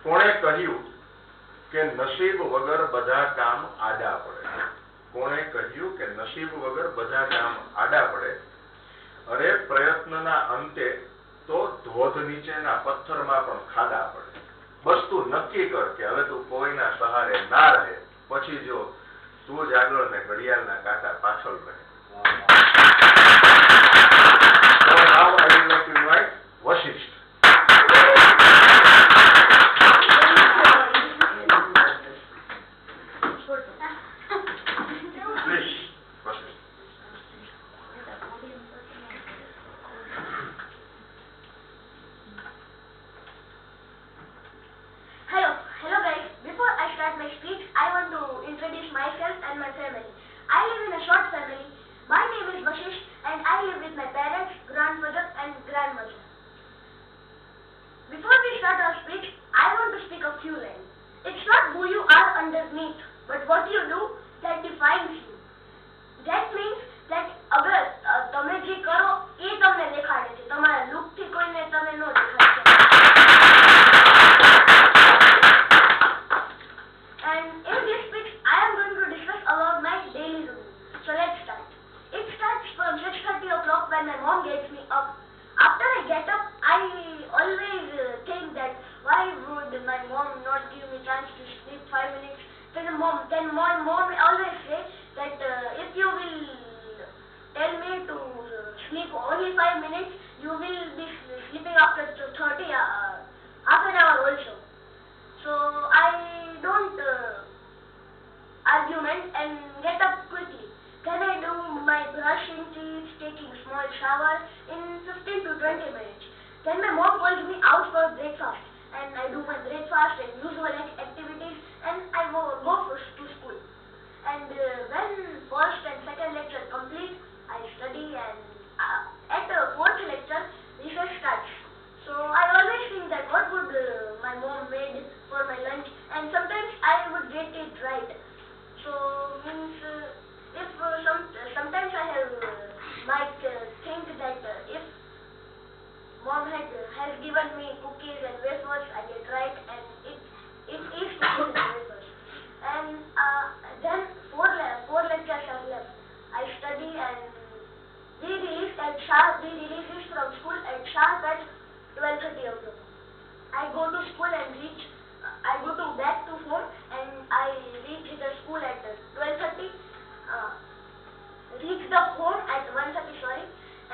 કોણે કહ્યું કે નસીબ વગર બધા કામ આડા પડે? કોણે કહ્યું કે નસીબ વગર બધા કામ આડા પડે? અરે પ્રયત્નના અંતે તો ધોધ નીચેના પથ્થરમાં પણ ખાડા પડે. બસ તું નક્કી કર કે હવે તું કોઈના સહારે ના રહે, પછી જો તું જ આગળ ને ઘડિયાળના કાંટા પાછળ રહે. So now I would like to invite Vasisht. Please, Vasisht. Hello guys. Before I start my speech, I want to introduce myself and my family. I live in a short family. My name is Vasisht and I live with my parents, grandmother and grandmother. Before we start our speech, I want to speak a few lines. It's not who you are underneath, but what you do that defines you. That means that અગર તમે જે કરો એ તમને દેખાડે છે, તમારા look થી કોઈને તમે ન દેખાડી શકો. And in this speech, I am going to discuss about my daily routine. So let's start. It starts from 6:30 o'clock when my mom gets me up. After I get up, I always think that why would my mom not give me chance to sleep 5 minutes? Then my mom always say that if you will tell me to sleep only 5 minutes, you will be sleeping after 30 half an hour also. So I don't argument and get up quickly. Then I do my brushing teeth, taking small shower in 15 to 20 minutes. Then my mom calls me out for breakfast and I do my breakfast and usual activities and I go to school. And when first and second lecture complete, I study and at the fourth lecture, recess starts. So I always think that what would my mom made for my lunch, and sometimes I would get it right. So means if sometimes I have might think that if mom has given me cookies and wafers, I get right, and it is cookies and wafers. And then four lectures are left. I study and we release this from school at sharp at 12:30 o'clock. I go to school and I go back to home and I reach the school at 12:30. Reach the home at 1:30, sorry.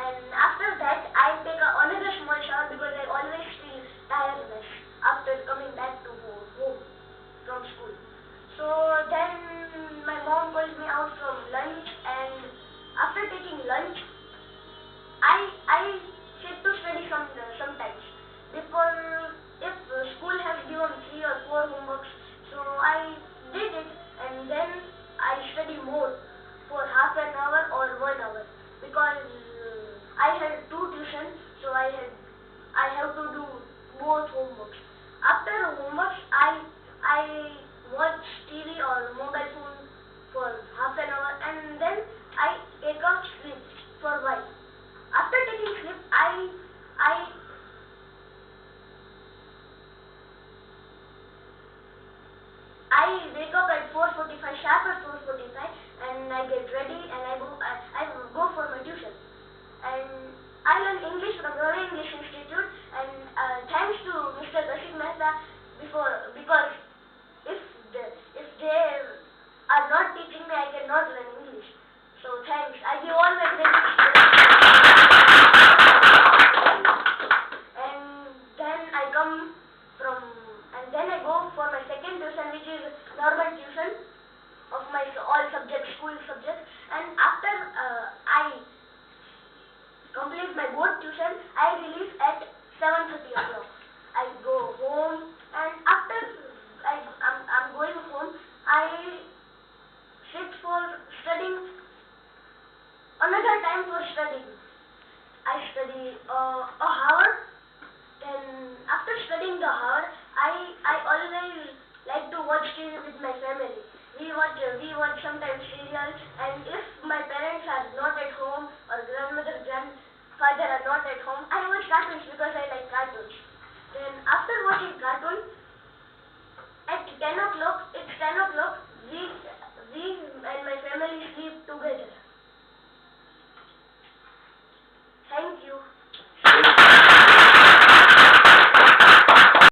And after that, I take another small shower because I always feel tiredness after coming back to home from school. So then my mom calls me out from lunch, and after taking lunch, I sit to study sometimes. Because if school has given 3 or 4 homeworks, so I did it and then I study more for half an hour or 1 hour because I had 2 tuitions, so I have to do both homeworks. After homeworks, I watch TV or mobile phone for half an hour and then I take a sleep for a while. After taking sleep, I wake up at 4:45, sharp at 4:45, and I get ready and I go for my tuition. And I learn English from Royal English Institute, and thanks to Mr. Rashid Mehta because if they are not teaching me, I cannot learn English. So thanks. I give all my credit. And then I go for my second tuition, which is normal tuition of my all subjects, school subjects. And after I complete my board tuition, I release at 7:30 o'clock. I go